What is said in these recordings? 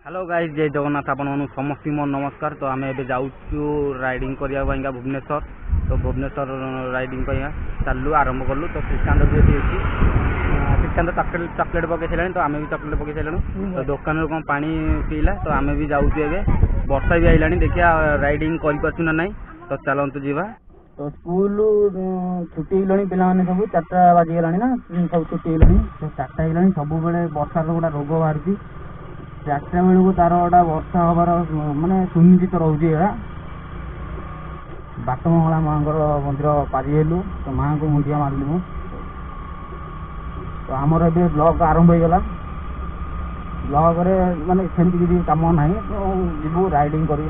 Hello guys, जय जगन्नाथ। आपन समस्त मोर नमस्कार। तो आम ए जाऊँ राइडिंग करने भुवनेश्वर। तो भुवनेश्वर राइडिंग चलू आरंभ कलु। तो श्रीकांत भी ये अच्छी श्रीकांत चॉकलेट पकई सारे। तो आम भी चॉकलेट पकई सारू। तो दुकान कौन पा पीला। तो आम भी जाऊँ वर्षा भी आईला। देखिए राइडिंग कर ना। तो चलतु जीवा। तो स्कूल छुट्टी होगा पे सब 4टा बाजिगला ना सब छुट्टी होगा। तो 4टा होगा सब वर्षार गोटा रोग बाहर 4टा बेलू तार गोटा वर्षा हबार मानने सुनिश्चित रोचे। बाटमंगला माँ मंदिर पारिलु। तो माँ को मुंडिया मारिलु। तो आमर ए ब्लॉग आरंभ हो गला। ब्लॉग रे माने सेमती किसी कम ना। तो जीवु राइडिंग कर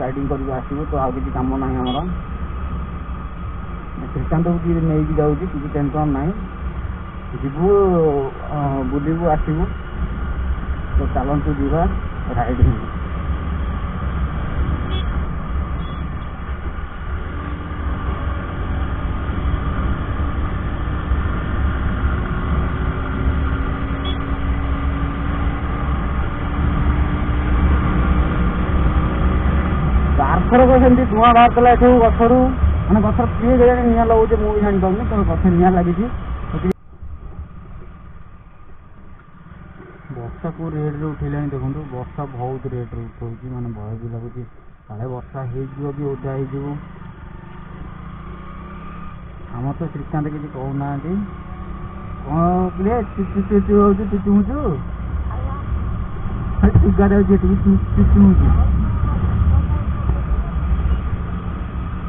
आसबू। तो आ किसी कम ना आमर श्रीकांत को नहीं जाऊँ किसी टेंशन ना। जीवु बुलू आसबू। तो चलतु जीवा राइडिंग। आरथरक सेमती धूआ बाहर सब गचरू मैंने गचर किए गए निआ लगे मुझे जानी पाऊनी। तो गच निआ लगी वर्षा को रेट रे उठेगा। देखो वर्षा बहुत रेट रे उठा माने भय भी लगुच काले वर्षा हो ओदा हो। आम तो श्रीकांत किसी कहना कौन किए चुचु हो चुचुमुचु चुगा चुचुमुचु।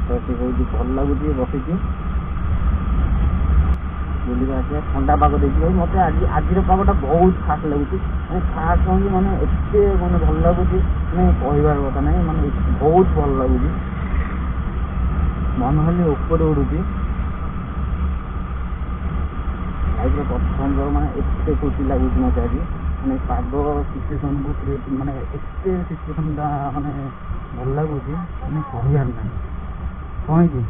तो सी कह भल लगुच बस बुलिक आसा ठंडा पाग देखिए मत आज पागटा बहुत खास लगुच। खास कौन माने एत माने भल लगुच मैं कहबार कथा ना। माने बहुत भल लगुच मन खाली ऊपर उड़ुची। लाइफ प्रथम माने एत खुशी लगुच मत आज माने पाग सिचुएसन को माने एत सिचुएसन माने भल लगुच माने कहबार ना कौन कि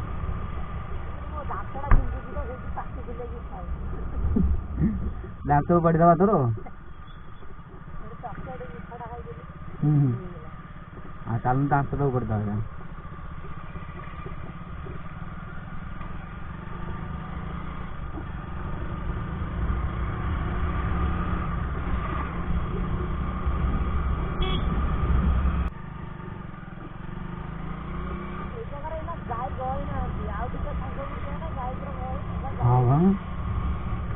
दांत पड़ी दबा तोर चल दांत तो पड़ी दबा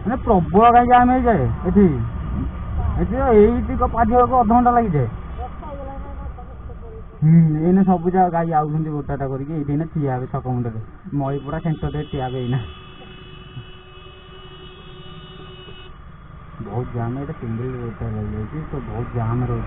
मैंने प्रबल गाई जाम हो जाए ये पाद को अधघंटा लगी जाए। एने सब जगह गाई आउट गोटाटा करके ठिया हे छक मुंडे मईपुरा सेंटर ठिया हेना बहुत जाम ये सिंगल रोड लग जाए। तो बहुत जाम रोड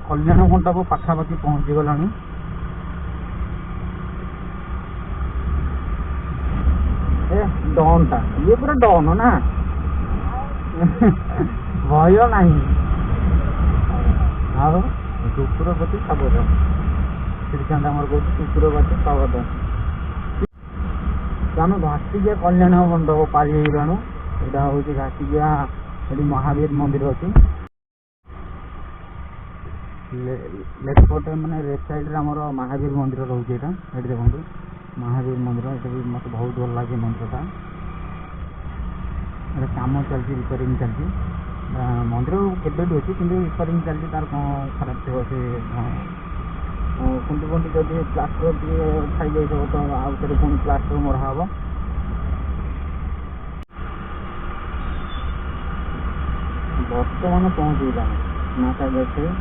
कल्याण मंडप पाखापाखि पहुंची गला। डनटा ये पूरा डन ना भय ना कुकुर प्रति सावधान। श्रीकांत आमर कह कुकुर प्रति सावधान। तो आम घाटिकिया कल्याण मंडप पारी गलाणु। यहाँ हूँ घाटिकिया महावीर मंदिर अच्छी लेफ्ट पटे मैंने लेफ्ट साइड रे आमर महावीर मंदिर रोचे। ये देखो महावीर मंदिर ये भी मत बहुत भल लगे मंदिरटा। कम चलती रिपेयरिंग चलती मंदिर केबेठ अच्छी कि रिपेयरिंग चलती तार कौन खराब थो से खुंटी फुंटी जब प्लास्टर खाई जाए तो आउ थे पुणी प्लास्टर मरा हम। बर्तमान पहुँचला नाटा गए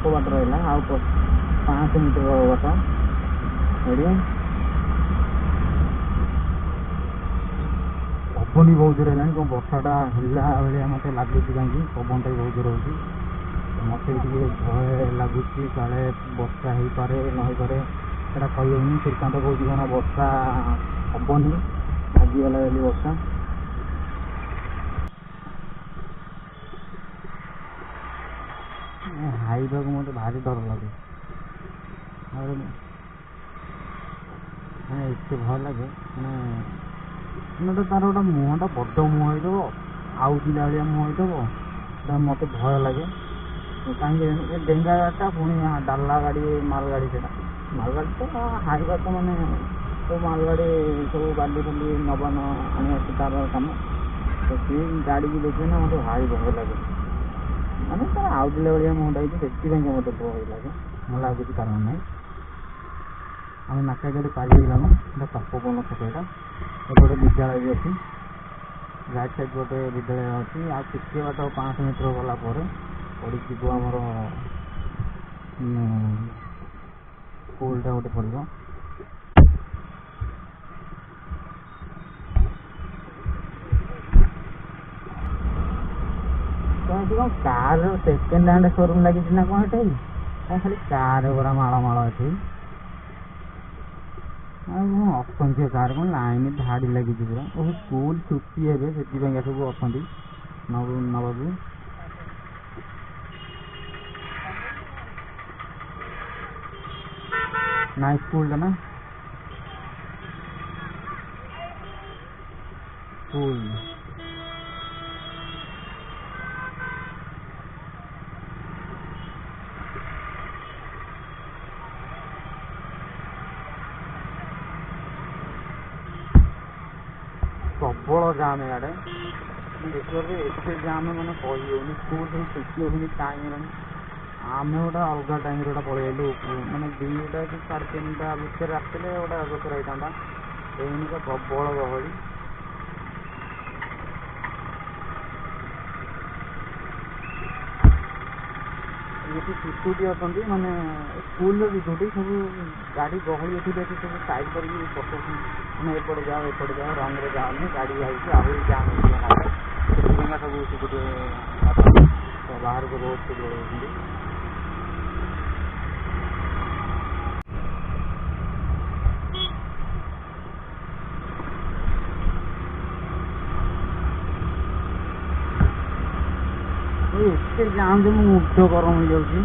ଅଳ୍ପ ବାଟ ରହିଲା, ଆଉ 500 ମିଟର ବାଟ। ଏଠି ପବନ ବି ବହୁତ ଜୋର ହେଲାଣି, କ'ଣ ବର୍ଷାଟା ହେଲା ଭଳିଆ ମୋତେ ଲାଗୁଛି, କାହିଁକି ପବନଟା ବି ବହୁତ ଜୋର ହେଉଛି। ମୋତେ ବି ଟିକେ ଭୟ ଲାଗୁଛି, କାଳେ ବର୍ଷା ହେଇପାରେ ନ ହେଇପାରେ ସେଇଟା କହିହେଉନି। ଶ୍ରୀକାନ୍ତ କହୁଛି କ'ଣ ବର୍ଷା ହେବନି, ଆଜିଗଲା ବୋଲି ବର୍ଷା। ହାଇବାକୁ ମୋତେ ଭାରି ଡର ଲାଗେ, ମାନେ ଏତେ ଭୟ ଲାଗେ। ମାନେ ତାର ଗୋଟେ ମୁହଁଟା ବଡ଼ ମୁହଁ ହେଇଥିବ, ଆଉଜିଲା ଭଳିଆ ମୁହଁ ହେଇଥିବ, ସେଇଟା ମୋତେ ଭୟ ଲାଗେ। କାହିଁକି ଏ ଡେଙ୍ଗା ଗାଡ଼ିଟା, ପୁଣି ଡାଲା ଗାଡ଼ି, ମାଲଗାଡ଼ି, ସେଇଟା ମାଲଗାଡ଼ି ତ ହାଇବା ତ ମାନେ ସବୁ ମାଲଗାଡ଼ି ସବୁ ବାଲି ଫାଲି ନବାନ ଆଣିବା ତାର କାମ। ତ ସେ ଗାଡ଼ିକି ଦେଖିବେ ନା ମୋତେ ଭାରି ଭୟ ଲାଗେ, ମାନେ ତାର ଆଉଜିଲା ଭଳିଆ ମୁହଁଟା ହେଇଛି, ସେଥିପାଇଁକା ମୋତେ ଭୟ ଲାଗେ। ଭଲ ଲାଗୁଛି କାରଣ ନାହିଁ। ଆମେ ନାକାଗଡ଼ି ପାରି ହେଇଗଲାము, ଏଇଟା ତପୋବନ ଛକ। ଏଇଟା ଏପଟେ ବିଦ୍ୟାଳୟ ବି ଅଛି, ରାଇଟ୍ ସାଇଡ଼୍ ଗୋଟେ ବିଦ୍ୟାଳୟ ଅଛି। ଆଉ ଟିକେ ବାଟ 500 ମିଟର ଗଲା ପରେ ପଡ଼ିଯିବ ଆମର ସ୍କୁଲଟା ଗୋଟେ ପଡ଼ିବ। ତ ଏଠି କ'ଣ କାର୍ ସେକେଣ୍ଡ ହ୍ୟାଣ୍ଡ ସୋରୁମ୍ ଲାଗିଛି ନା କ'ଣ? ଏଠି କ'ଣ ଖାଲି କାର୍ ଗୁଡ଼ା ମାଳ ମାଳ ଏଠି, ଆଉ କ'ଣ ଅସଂଖ୍ୟ କାର୍, କ'ଣ ଲାଇନ୍ ଧାଡ଼ି ଲାଗିଛି ପୁରା। ସ୍କୁଲ ଛୁଟି ହେବେ, ସେଥିପାଇଁକା ସବୁ ଅଛନ୍ତି ନେବାକୁ। ନାଇଁ ସ୍କୁଲଟା ନା, ସ୍କୁଲ ପ୍ରବଳ ଜାମ୍ ଇଆଡ଼େ। ଦେଖିବାରେ ଏତେ ଜାମ୍ ମାନେ କହି ହେଉନି। ସ୍କୁଲ ସବୁ ଛୁଟି ହେଉନି, ଟାଇମ୍ ହେଲାଣି। ଆମେ ଗୋଟେ ଅଲଗା ଟାଇମ୍ରେ ଗୋଟେ ପଳେଇ ଆସିଲୁ, ମାନେ 2ଟା କି 3:30 ଭିତରେ ଆସିଥିଲେ ଗୋଟେ ଅଗୋଚର ହେଇଥାନ୍ତା। ଏଇନିକା ପ୍ରବଳ ଗହଳି। ଏଠି ସିକ୍ୟୁରିଟି ଅଛନ୍ତି, ମାନେ ସ୍କୁଲର ସିକ୍ୟୁରିଟି ସବୁ। ଗାଡ଼ି ଗହଳି ଏଠି ଦେଖି ସବୁ ସାଇଡ଼୍ କରିକି ପକାଉଛନ୍ତି, ମାନେ ଏପଟେ ଯାଅ ରଙ୍ଗରେ ଯାଅନି, ଗାଡ଼ି ଯାଉଛି ଆହୁରି ଜାମ୍ ହେଇଯିବ ନହେଲେ। ସେଥିପାଇଁକା ସବୁ ସିକ୍ୟୁରିଟି ଅଛନ୍ତି, ତ ବାହାରକୁ ବହୁତ ସିକ୍ୟୁରିଟି ରହୁଛନ୍ତି। ଏତେ ଜାମ୍ ଯେ ମୁଁ ମୁଗ୍ଧ ଗରମ ହେଇଯାଉଛି।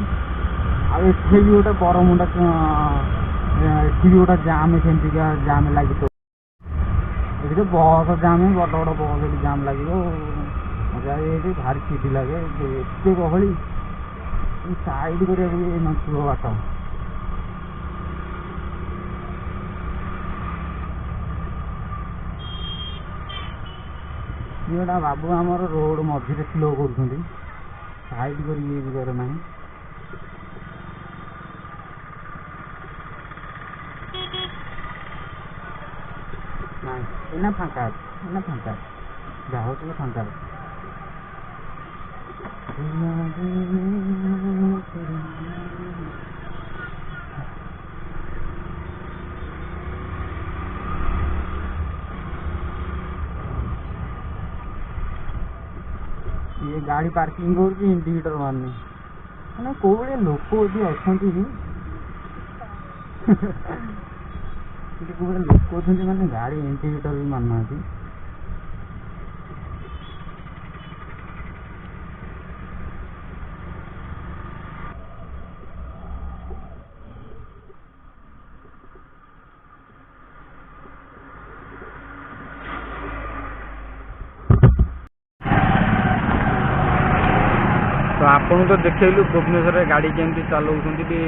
ଆଉ ଏଠି ବି ଗୋଟେ ବରମୁଣ୍ଡା, ଏଠି ବି ଗୋଟେ ଜାମ୍, ସେମିତିକା ଜାମ୍ ଲାଗିଥିବ। ଏଠି ତ ବସ୍ ଜାମ୍, ବଡ଼ ବଡ଼ ବସ୍ ଏଠି ଜାମ୍ ଲାଗିବ। ମଜା ଏଠି ଭାରି ଚିଡ଼ି ଲାଗେ, ଏତେ ଗହଳି, ସାଇଡ଼୍ କରିବାକୁ ବି ନଥିବ ବାଟ। ଇଏଟା ବାବୁ ଆମର ରୋଡ଼ ମଝିରେ ସ୍ଲୋ କରୁଛନ୍ତି, ସାଇଡ଼୍ କରିକି ଇଏ ଯିବାର ନାହିଁ। ନାଇଁ ଏଇନା ଫାଙ୍କା ଅଛି, ଯାହା ହଉ ଟିକେ ଫାଙ୍କା ଅଛି। ये गाड़ी पार्किंग कर इंडिकेटर मारनी मैंने कौ भाई लोक ये अच्छा कौ भाई लोक अच्छा मैंने गाड़ी इंडिकेटर भी मानना। तो आपन तो देखलु भुवनेश्वर गाड़ी केमती चलाउछंती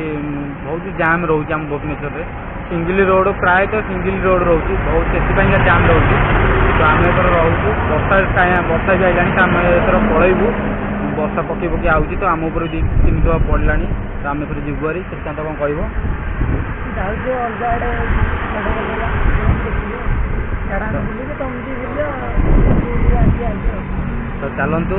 बहुत जाम रोचे आम भुवनेश्वर में सिंगल रोड प्राय तो सिंगल रोड रोचे बहुत से जाम रोचे। तो आम एथर रोचु वर्षा भी आईला आम एथर पलैबू वर्षा पकई पकई आऊँगी तो आम उपर 2-3 टका पड़ा तो आम एथर जीवु हारी श्रीकांत कौन कह तो चलतु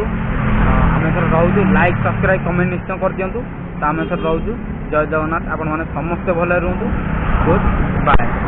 आम एथर रोचु लाइक सब्सक्राइब कमेंट निश्चय कर दिंतु। ତ ଆମେ ଏଥର ରହୁଛୁ। ଜୟ ଜଗନ୍ନାଥ। ଆପଣମାନେ ସମସ୍ତେ ଭଲରେ ରୁହନ୍ତୁ। Good bye.